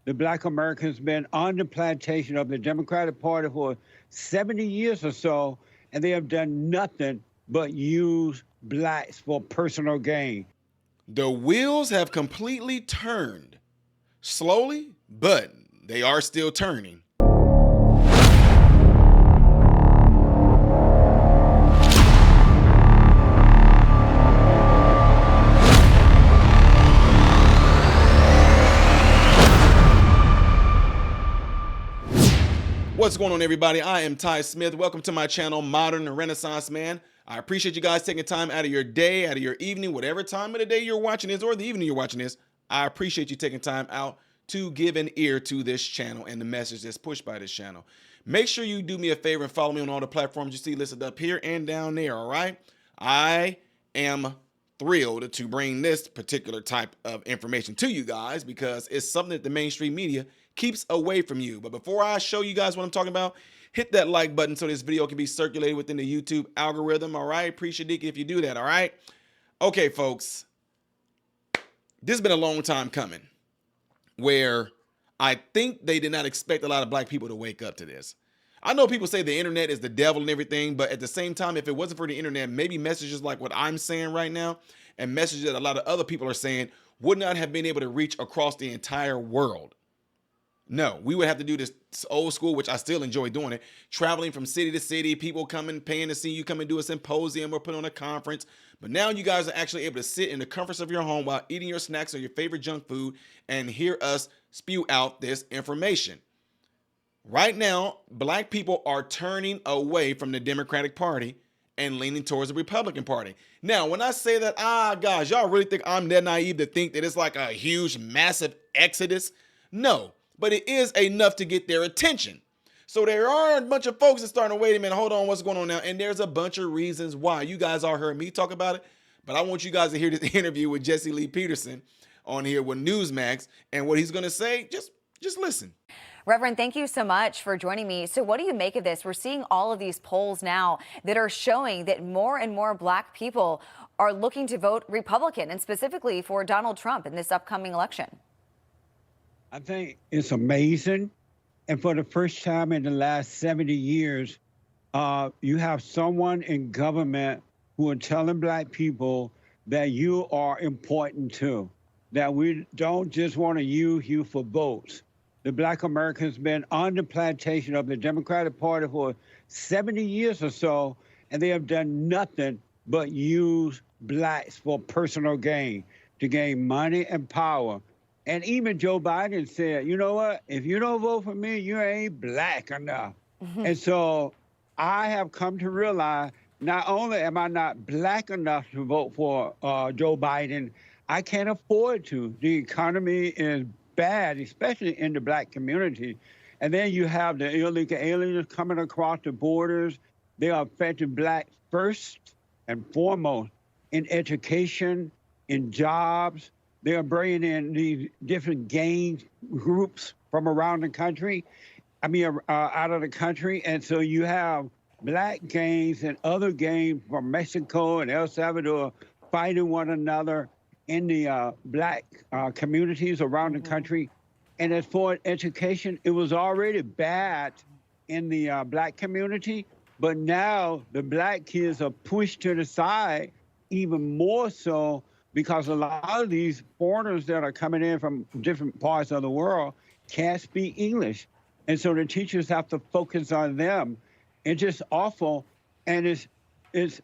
The black Americans been on the plantation of the Democratic Party for 70 years or so, and they have done nothing but use blacks for personal gain. The wheels have completely turned. Slowly, but they are still turning. What's going on, everybody? I am Ty Smith. Welcome to my channel, Modern Renaissance Man. I appreciate you guys taking time out of your day, out of your evening, whatever time of the day you're watching this or the evening you're watching this. I appreciate you taking time out to give an ear to this channel and the message that's pushed by this channel. Make sure you do me a favor and follow me on all the platforms you see listed up here and down there, all right? I am thrilled to bring this particular type of information to you guys because it's something that the mainstream media keeps away from you. But before I show you guys what I'm talking about, hit that like button so this video can be circulated within the YouTube algorithm, all right? Appreciate it if you do that, all right? Okay, folks, this has been a long time coming where I think they did not expect a lot of black people to wake up to this. I know people say the internet is the devil and everything, but at the same time, if it wasn't for the internet, maybe messages like what I'm saying right now and messages that a lot of other people are saying would not have been able to reach across the entire world. No, we would have to do this old school, which I still enjoy doing it, traveling from city to city, people coming, paying to see you come and do a symposium or put on a conference. But now you guys are actually able to sit in the comforts of your home while eating your snacks or your favorite junk food and hear us spew out this information. Right now, black people are turning away from the Democratic Party and leaning towards the Republican Party. Now, when I say that, guys, y'all really think I'm that naive to think that it's like a huge, massive exodus? No. But it is enough to get their attention. So there are a bunch of folks that starting to wait a minute, hold on, what's going on now? And there's a bunch of reasons why. You guys all heard me talk about it, but I want you guys to hear this interview with Lee Peterson on here with Newsmax, and what he's going to say, just listen. Reverend, thank you so much for joining me. So what do you make of this? We're seeing all of these polls now that are showing that more and more black people are looking to vote Republican, and specifically for Donald Trump in this upcoming election. I think it's amazing. And for the first time in the last 70 years, you have someone in government who are telling black people that you are important too, that we don't just want to use you for votes. The black Americans been on the plantation of the Democratic Party for 70 years or so, and they have done nothing but use blacks for personal gain, to gain money and power. And even Joe Biden said, you know what, if you don't vote for me, you ain't black enough. And so I have come to realize not only am I not black enough to vote for Joe Biden, I can't afford to. The economy is bad, especially in the black community. And then you have the illegal aliens coming across the borders. They are affecting blacks first and foremost in education, in jobs. They are bringing in these different gang groups from around the country, out of the country. And so you have black gangs and other gangs from Mexico and El Salvador fighting one another in the black communities around the country. And as for education, it was already bad in the black community, but now the black kids are pushed to the side even more so, because a lot of these foreigners that are coming in from different parts of the world can't speak English. And so the teachers have to focus on them. It's just awful. And it's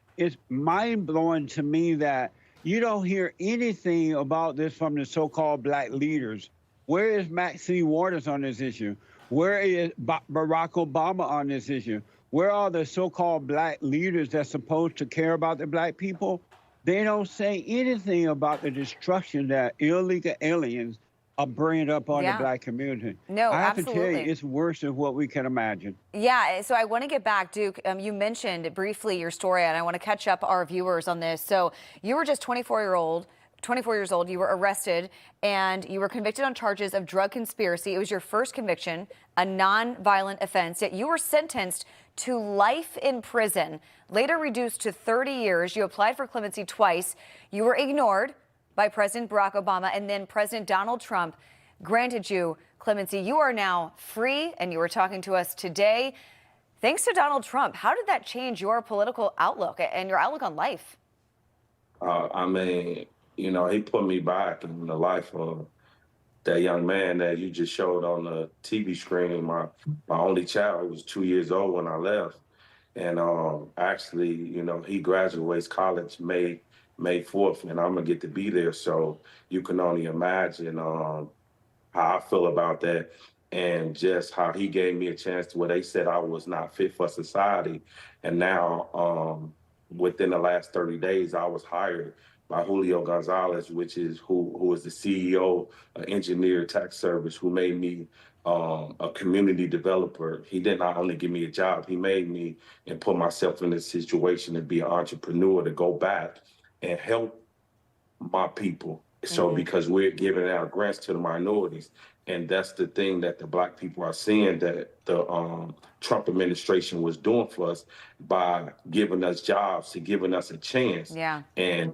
mind-blowing to me that you don't hear anything about this from the so-called black leaders. Where is Maxine Waters on this issue? Where is Barack Obama on this issue? Where are the so-called black leaders that's supposed to care about the black people? They don't say anything about the destruction that illegal aliens are bringing up on the black community. No, I have absolutely. to tell you, it's worse than what we can imagine. Yeah, so I want to get back, Duke. You mentioned briefly your story, and I want to catch up our viewers on this. So you were just 24 years old. You were arrested, and you were convicted on charges of drug conspiracy. It was your first conviction, a non-violent offense, yet you were sentenced to life in prison, later reduced to 30 years. You applied for clemency twice. You were ignored by President Barack Obama, and then President Donald Trump granted you clemency. You are now free, and you were talking to us today. Thanks to Donald Trump. How did that change your political outlook and your outlook on life? I mean, he put me back in the life of that young man that you just showed on the TV screen. My only child was 2 years old when I left, and actually, he graduates college May 4th, and I'm gonna get to be there. So you can only imagine how I feel about that, and just how he gave me a chance to where they said I was not fit for society. And now, within the last 30 days, I was hired by Julio Gonzalez, which is who is the CEO of Engineer Tax Service, who made me a community developer. He did not only give me a job, he made me and put myself in a situation to be an entrepreneur, to go back and help my people. So because we're giving out grants to the minorities, and that's the thing that the Black people are seeing that the Trump administration was doing for us by giving us jobs, to giving us a chance. Yeah. And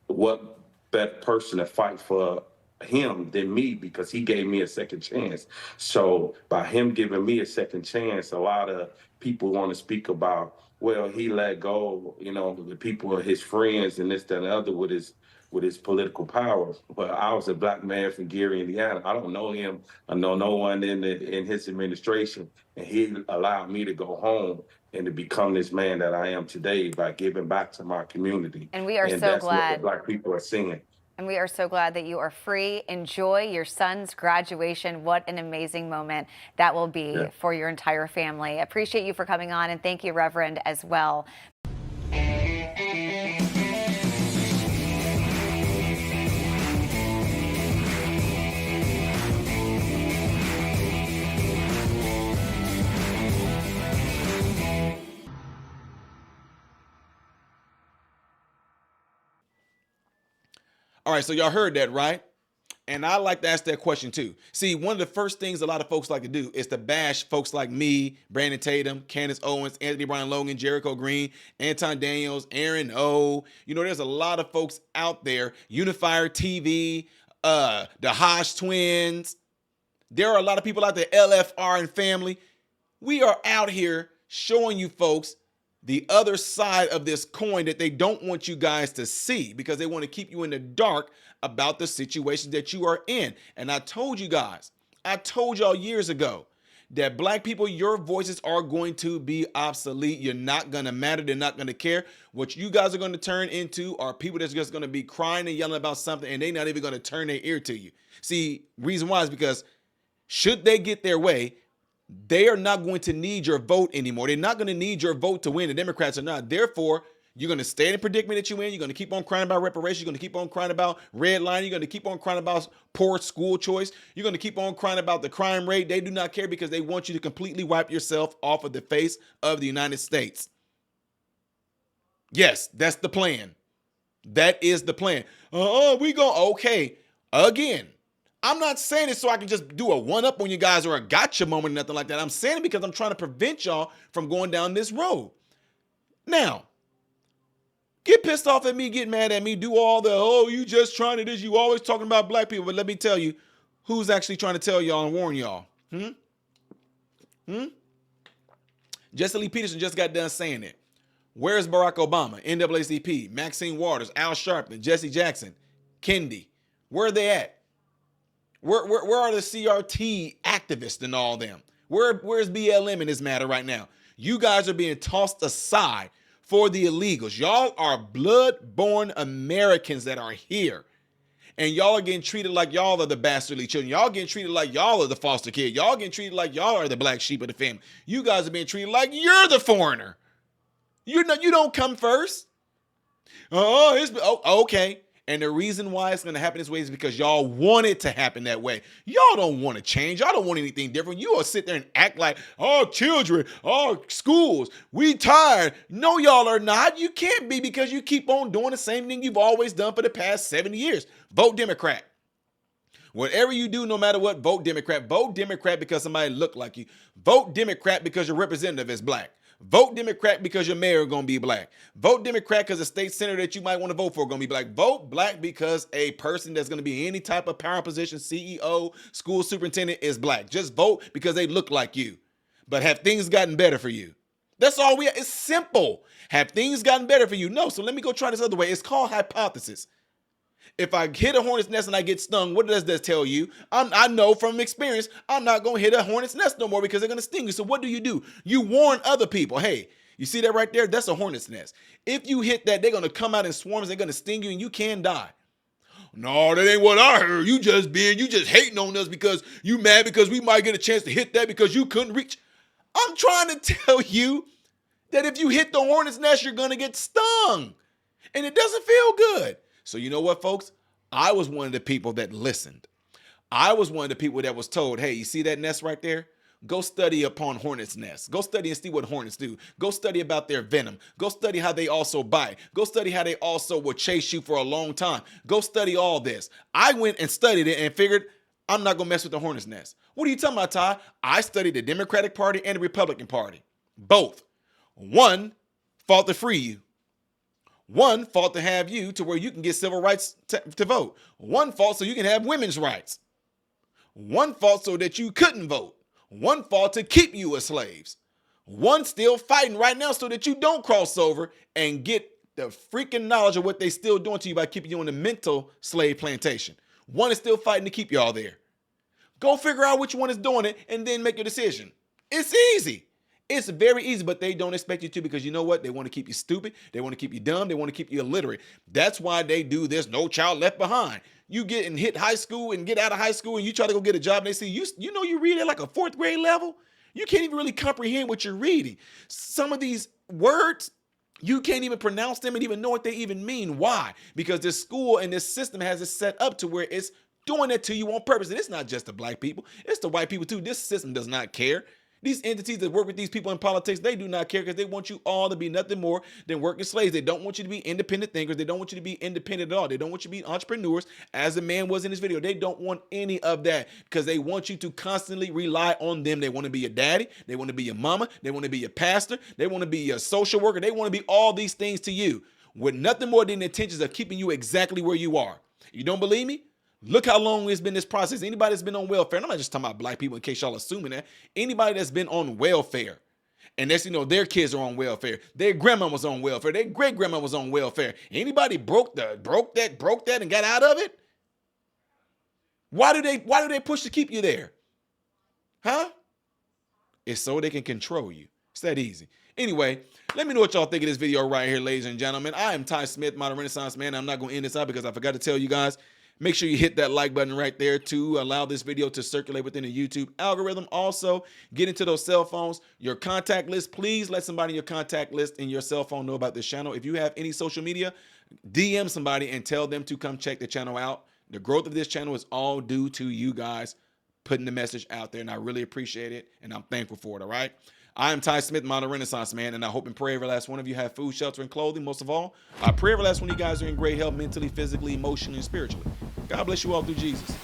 what better person to fight for him than me, because he gave me a second chance. So by him giving me a second chance, a lot of people want to speak about, well, he let go, the people are his friends and this, that, and the other with his political power. But I was a Black man from Gary, Indiana. I don't know him. I know no one in his administration. And he allowed me to go home and to become this man that I am today by giving back to my community. And we are so that's glad. what the Black people are seeing. And we are so glad that you are free. Enjoy your son's graduation. What an amazing moment that will be for your entire family. Appreciate you for coming on, and thank you, Reverend, as well. All right, so y'all heard that, right? And I like to ask that question too. See, one of the first things a lot of folks like to do is to bash folks like me, Brandon Tatum, Candace Owens, Anthony Brian Logan, Jericho Green, Anton Daniels, Aaron O. There's a lot of folks out there, Unifier TV, the Hodge twins. There are a lot of people out there, LFR and family. We are out here showing you folks the other side of this coin that they don't want you guys to see, because they want to keep you in the dark about the situation that you are in. And I told y'all years ago that Black people, your voices are going to be obsolete. You're not going to matter. They're not going to care. What you guys are going to turn into are people that's just going to be crying and yelling about something, and they're not even going to turn their ear to you. See, reason why is because should they get their way, they are not going to need your vote anymore. They're not going to need your vote to win. The Democrats are not. Therefore, you're going to stay in the predicament that you're in. You're going to keep on crying about reparations. You're going to keep on crying about redlining. You're going to keep on crying about poor school choice. You're going to keep on crying about the crime rate. They do not care, because they want you to completely wipe yourself off of the face of the United States. Yes, that's the plan. That is the plan. Okay. Again, I'm not saying it so I can just do a one-up on you guys or a gotcha moment or nothing like that. I'm saying it because I'm trying to prevent y'all from going down this road. Now, get pissed off at me, get mad at me, do all the, you just trying to this, you always talking about Black people. But let me tell you, who's actually trying to tell y'all and warn y'all? Jesse Lee Peterson just got done saying it. Where's Barack Obama, NAACP, Maxine Waters, Al Sharpton, Jesse Jackson, Kendi? Where are they at? Where are the CRT activists and all them? Where's BLM in this matter right now? You guys are being tossed aside for the illegals. Y'all are blood-born Americans that are here. And y'all are getting treated like y'all are the bastardly children. Y'all getting treated like y'all are the foster kid. Y'all getting treated like y'all are the black sheep of the family. You guys are being treated like you're the foreigner. You don't come first. Okay. And the reason why it's going to happen this way is because y'all want it to happen that way. Y'all don't want to change. Y'all don't want anything different. You all sit there and act like, children, schools, we tired. No, y'all are not. You can't be, because you keep on doing the same thing you've always done for the past 70 years. Vote Democrat. Whatever you do, no matter what, vote Democrat. Vote Democrat because somebody look like you. Vote Democrat because your representative is Black. Vote Democrat because your mayor is going to be black. Vote Democrat because the state senator that you might want to vote for is going to be black. Vote black because a person that's going to be in any type of power position, CEO, school superintendent, is black. Just vote because they look like you. But have things gotten better for you? That's all it's simple. Have things gotten better for you? No. So let me go try this other way. It's called hypothesis. If I hit a hornet's nest and I get stung, what does that tell you? I know from experience, I'm not going to hit a hornet's nest no more because they're going to sting you. So what do? You warn other people. Hey, you see that right there? That's a hornet's nest. If you hit that, they're going to come out in swarms. They're going to sting you and you can die. No, that ain't what I heard. You just hating on us because you mad because we might get a chance to hit that because you couldn't reach. I'm trying to tell you that if you hit the hornet's nest, you're going to get stung. And it doesn't feel good. So you know what, folks? I was one of the people that listened. I was one of the people that was told, hey, you see that nest right there? Go study upon hornets' nests. Go study and see what hornets do. Go study about their venom. Go study how they also bite. Go study how they also will chase you for a long time. Go study all this. I went and studied it and figured I'm not going to mess with the hornet's nest. What are you talking about, Ty? I studied the Democratic Party and the Republican Party. Both. One fought to free you. One fought to have you to where you can get civil rights to vote. One fought so you can have women's rights. One fought so that you couldn't vote. One fought to keep you as slaves. One still fighting right now so that you don't cross over and get the freaking knowledge of what they still doing to you by keeping you on the mental slave plantation. One is still fighting to keep y'all there. Go figure out which one is doing it and then make your decision. It's easy. It's very easy, but they don't expect you to because you know what? They want to keep you stupid. They want to keep you dumb. They want to keep you illiterate. That's why they do this No Child Left Behind. You get and hit high school and get out of high school and you try to go get a job and they say, you read at like a 4th grade level? You can't even really comprehend what you're reading. Some of these words, you can't even pronounce them and even know what they even mean. Why? Because this school and this system has it set up to where it's doing that to you on purpose. And it's not just the black people. It's the white people too. This system does not care. These entities that work with these people in politics, they do not care because they want you all to be nothing more than working slaves. They don't want you to be independent thinkers. They don't want you to be independent at all. They don't want you to be entrepreneurs, as the man was in this video. They don't want any of that because they want you to constantly rely on them. They want to be your daddy. They want to be your mama. They want to be your pastor. They want to be your social worker. They want to be all these things to you with nothing more than the intentions of keeping you exactly where you are. You don't believe me? Look how long it's been this process. Anybody that's been on welfare, and I'm not just talking about black people in case y'all assuming that. Anybody that's been on welfare, and that's, their kids are on welfare. Their grandma was on welfare. Their great grandma was on welfare. Anybody broke that and got out of it? Why do they push to keep you there? Huh? It's so they can control you. It's that easy. Anyway, let me know what y'all think of this video right here, ladies and gentlemen. I am Ty Smith, Modern Renaissance Man. I'm not going to end this out because I forgot to tell you guys. Make sure you hit that like button right there to allow this video to circulate within the YouTube algorithm. Also, get into those cell phones, your contact list. Please let somebody in your contact list in your cell phone know about this channel. If you have any social media, DM somebody and tell them to come check the channel out. The growth of this channel is all due to you guys putting the message out there, and I really appreciate it, and I'm thankful for it, all right? I am Ty Smith, Modern Renaissance Man, and I hope and pray every last one of you have food, shelter, and clothing. Most of all, I pray every last one of you guys are in great health mentally, physically, emotionally, and spiritually. God bless you all through Jesus.